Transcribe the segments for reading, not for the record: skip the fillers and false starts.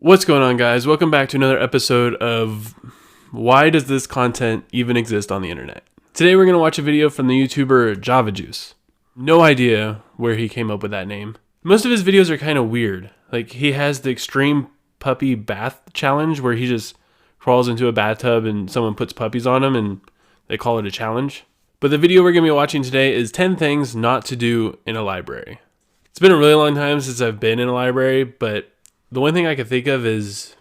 What's going on, guys? Welcome back to another episode of Why Does This Content Even Exist on the Internet? Today we're going to watch a video from the YouTuber Guava Juice. No idea where he came up with that name. Most of his videos are kind of weird. Like, he has the extreme puppy bath challenge where he just crawls into a bathtub and someone puts puppies on him and they call it a challenge. But the video we're going to be watching today is 10 things not to do in a library. It's been a really long time since I've been in a library, but the one thing I can think of is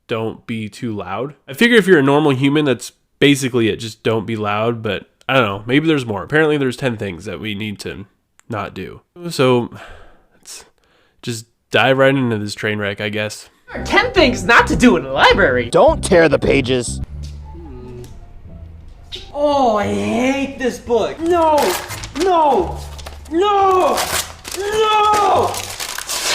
don't be too loud. I figure if you're a normal human, that's basically it. Just don't be loud, but I don't know. Maybe there's more. Apparently there's 10 things that we need to not do. So let's just dive right into this train wreck, I guess. 10 things not to do in a library. Don't tear the pages. Oh, I hate this book. No, no, no, no.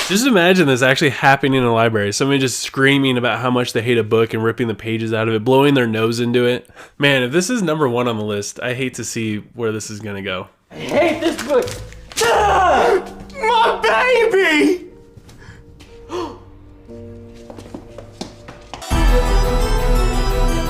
Just imagine this actually happening in a library. Somebody just screaming about how much they hate a book and ripping the pages out of it, blowing their nose into it. Man, if this is number one on the list, I hate to see where this is gonna go. I hate this book. Ah, my baby.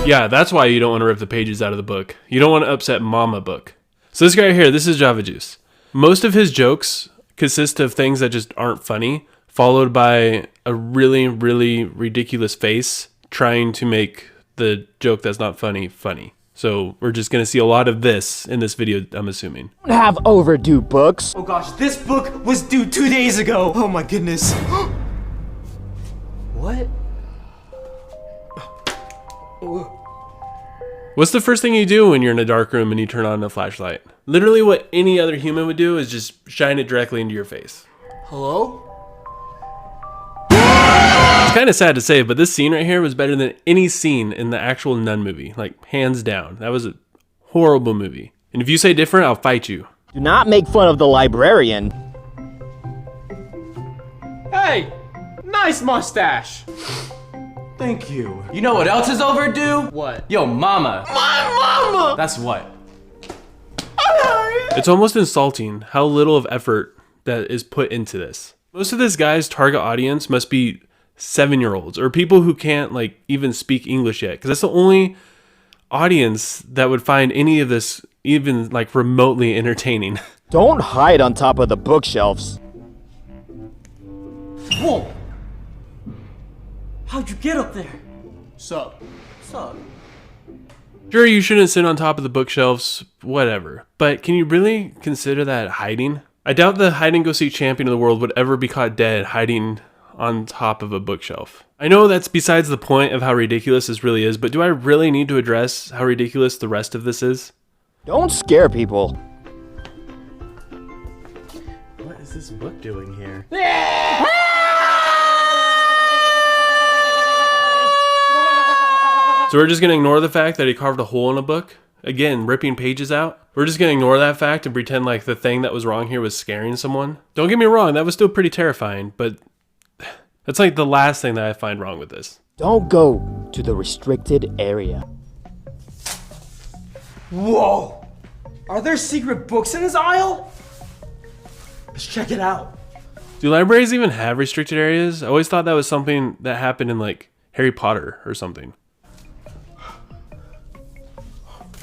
Yeah, that's why you don't want to rip the pages out of the book. You don't want to upset Mama book. So this guy right here, this is Guava Juice. Most of his jokes consist of things that just aren't funny, followed by a really, really ridiculous face trying to make the joke that's not funny, funny. So we're just going to see a lot of this in this video, I'm assuming. Don't have overdue books. Oh gosh, this book was due 2 days ago. Oh my goodness. What? What's the first thing you do when you're in a dark room and you turn on a flashlight? Literally what any other human would do is just shine it directly into your face. Hello? It's kind of sad to say, but this scene right here was better than any scene in the actual Nun movie. Like, hands down. That was a horrible movie. And if you say different, I'll fight you. Do not make fun of the librarian. Hey, nice mustache. Thank you. You know what else is overdue? What? Yo, mama. My mama. That's what. It's almost insulting how little of effort that is put into this. Most of this guy's target audience must be 7-year-olds or people who can't like even speak English yet, because that's the only audience that would find any of this even like remotely entertaining. Don't hide on top of the bookshelves. Whoa. How'd you get up there? Sup? Sup? Sure, you shouldn't sit on top of the bookshelves, whatever. But can you really consider that hiding? I doubt the hide-and-go-seek champion of the world would ever be caught dead hiding on top of a bookshelf. I know that's besides the point of how ridiculous this really is, but do I really need to address how ridiculous the rest of this is? Don't scare people. What is this book doing here? So we're just going to ignore the fact that he carved a hole in a book? Again, ripping pages out? We're just going to ignore that fact and pretend like the thing that was wrong here was scaring someone? Don't get me wrong, that was still pretty terrifying, but that's like the last thing that I find wrong with this. Don't go to the restricted area. Whoa. Are there secret books in this aisle? Let's check it out. Do libraries even have restricted areas? I always thought that was something that happened in like Harry Potter or something.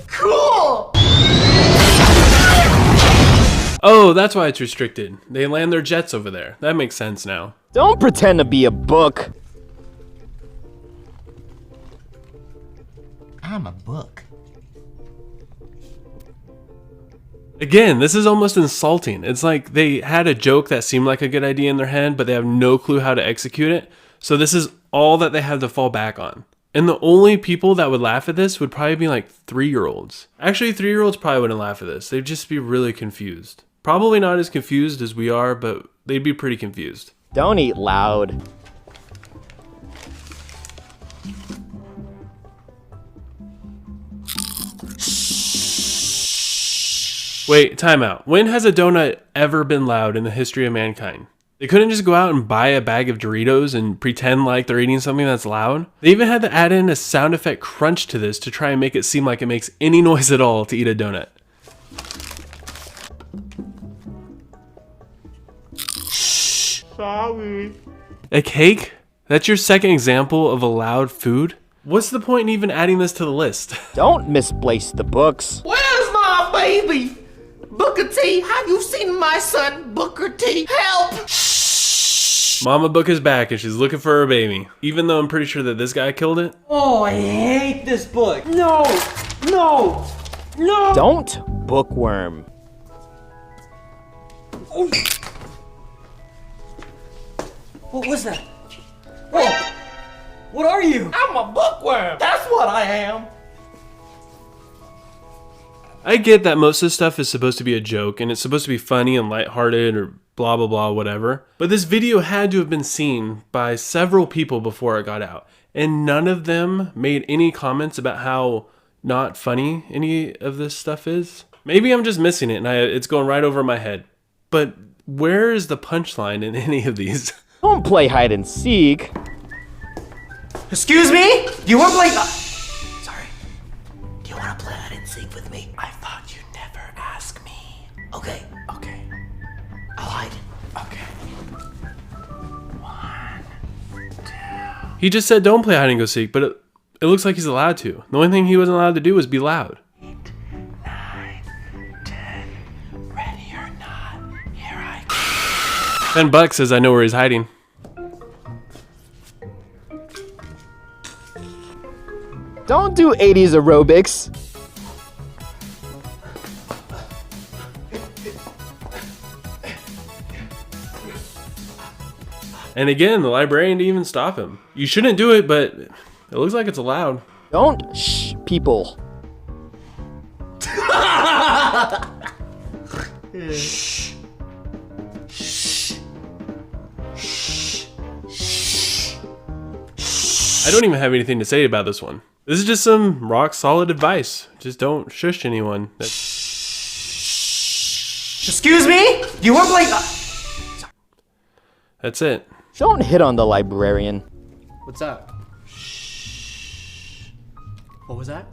Cool! Oh, that's why it's restricted. They land their jets over there. That makes sense now. Don't pretend to be a book. I'm a book. Again, this is almost insulting. It's like they had a joke that seemed like a good idea in their head, but they have no clue how to execute it. So this is all that they have to fall back on. And the only people that would laugh at this would probably be like 3-year-olds. Actually, 3-year-olds probably wouldn't laugh at this. They'd just be really confused. Probably not as confused as we are, but they'd be pretty confused. Don't eat loud. Wait, time out. When has a donut ever been loud in the history of mankind? They couldn't just go out and buy a bag of Doritos and pretend like they're eating something that's loud. They even had to add in a sound effect crunch to this to try and make it seem like it makes any noise at all to eat a donut. Sorry. A cake? That's your second example of allowed food? What's the point in even adding this to the list? Don't misplace the books. Where's my baby? Booker T, have you seen my son, Booker T? Help! Mama Book is back and she's looking for her baby. Even though I'm pretty sure that this guy killed it. Oh, I hate this book. No, no, no. Don't bookworm. Oh. What was that? Whoa. What are you? I'm a bookworm. That's what I am. I get that most of this stuff is supposed to be a joke and it's supposed to be funny and lighthearted or blah blah blah whatever. But this video had to have been seen by several people before it got out. And none of them made any comments about how not funny any of this stuff is. Maybe I'm just missing it and it's going right over my head. But where is the punchline in any of these? Don't play hide and seek. Excuse me? Do you want to play? Sorry. Do you want to play hide and seek with me? I thought you'd never ask me. Okay. I'll hide. Okay. 1, 2. He just said don't play hide and go seek, but it looks like he's allowed to. The only thing he wasn't allowed to do was be loud. 8, 9, 10. Ready or not, here I go. $10 says I know where he's hiding. Don't do 80s aerobics. And again, the librarian didn't even stop him. You shouldn't do it, but it looks like it's allowed. Don't shh people. I don't even have anything to say about this one. This is just some rock solid advice. Just don't shush anyone. Excuse me? Do you want to play? That's it. Don't hit on the librarian. What's that? What was that?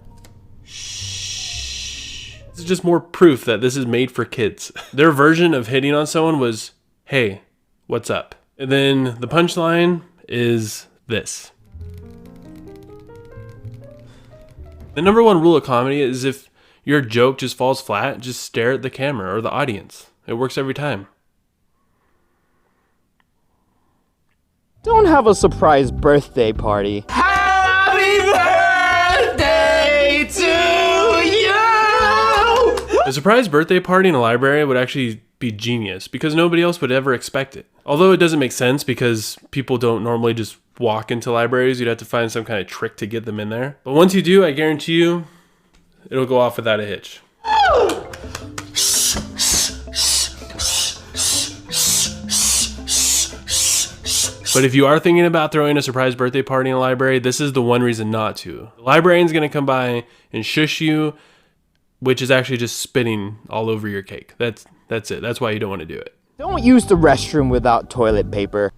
This is just more proof that this is made for kids. Their version of hitting on someone was, hey, what's up? And then the punchline is this. The number one rule of comedy is if your joke just falls flat, just stare at the camera or the audience. It works every time. Don't have a surprise birthday party. Happy birthday to you! A surprise birthday party in a library would actually be genius because nobody else would ever expect it. Although it doesn't make sense because people don't normally just walk into libraries. You'd have to find some kind of trick to get them in there. But once you do, I guarantee you, it'll go off without a hitch. But if you are thinking about throwing a surprise birthday party in a library, this is the one reason not to. The librarian's gonna come by and shush you, which is actually just spitting all over your cake. That's it. That's why you don't want to do it. Don't use the restroom without toilet paper.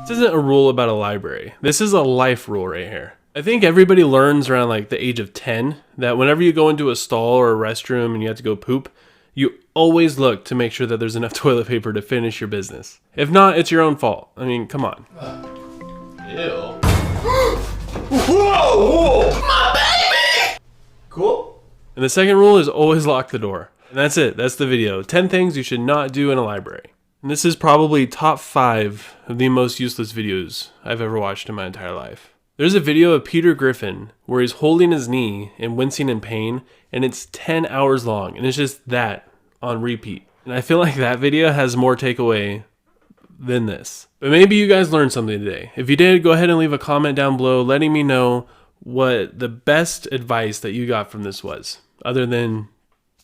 This isn't a rule about a library. This is a life rule right here. I think everybody learns around like the age of 10 that whenever you go into a stall or a restroom and you have to go poop, you always look to make sure that there's enough toilet paper to finish your business. If not, it's your own fault. I mean, come on. Ew. Whoa! My baby! Cool. And the second rule is always lock the door. And that's it. That's the video. 10 things you should not do in a library. And this is probably top 5 of the most useless videos I've ever watched in my entire life. There's a video of Peter Griffin where he's holding his knee and wincing in pain, and it's 10 hours long, and it's just that on repeat. And I feel like that video has more takeaway than this. But maybe you guys learned something today. If you did, go ahead and leave a comment down below letting me know what the best advice that you got from this was, other than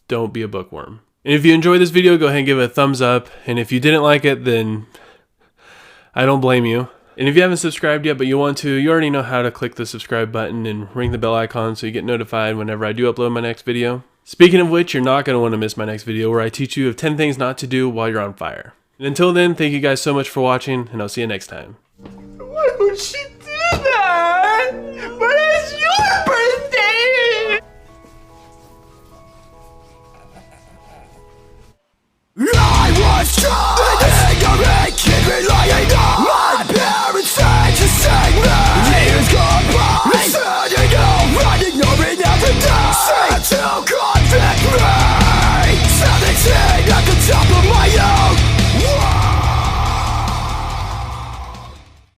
don't be a bookworm. And if you enjoyed this video, go ahead and give it a thumbs up. And if you didn't like it, then I don't blame you. And if you haven't subscribed yet, but you want to, you already know how to click the subscribe button and ring the bell icon so you get notified whenever I do upload my next video. Speaking of which, you're not going to want to miss my next video where I teach you of 10 things not to do while you're on fire. And until then, thank you guys so much for watching, and I'll see you next time. Why would she do that? But it's your birthday! I've tried.